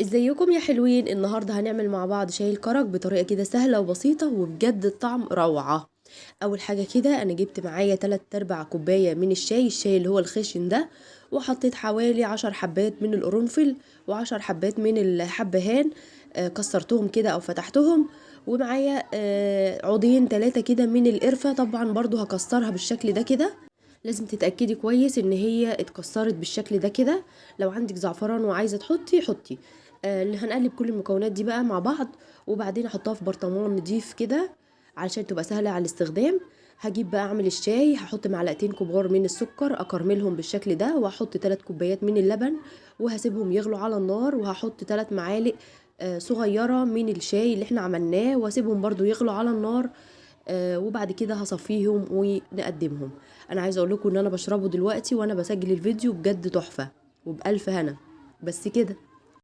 ازيكم يا حلوين؟ النهارده هنعمل مع بعض شاي الكرك بطريقه كده سهله وبسيطه وبجد الطعم روعه. اول حاجه كده انا جبت معايا 3/4 كوبايه من الشاي اللي هو الخشن ده، وحطيت حوالي 10 حبات من القرنفل و10 حبات من الحبهان. كسرتهم كده او فتحتهم. ومعايا عودين 3 كده من القرفه، طبعا برضو هكسرها بالشكل ده كده. لازم تتأكدي كويس ان هي اتكسرت بالشكل ده كده. لو عندك زعفران وعايزة تحطي حطي. اللي هنقلب كل المكونات دي بقى مع بعض، وبعدين احطها في برطمان نضيف كده علشان تبقى سهلة على الاستخدام. هجيب بقى اعمل الشاي، هحط معلقتين كبار من السكر اكرملهم بالشكل ده، وهحط 3 كوبايات من اللبن، وهسيبهم يغلوا على النار، وهحط 3 معالق صغيرة من الشاي اللي احنا عملناه، واسيبهم برضو يغلوا على النار. وبعد كده هصفيهم ونقدمهم. انا عايزه اقول لكم ان انا بشربه دلوقتي وانا بسجل الفيديو، بجد تحفه وبألف هنا. بس كده.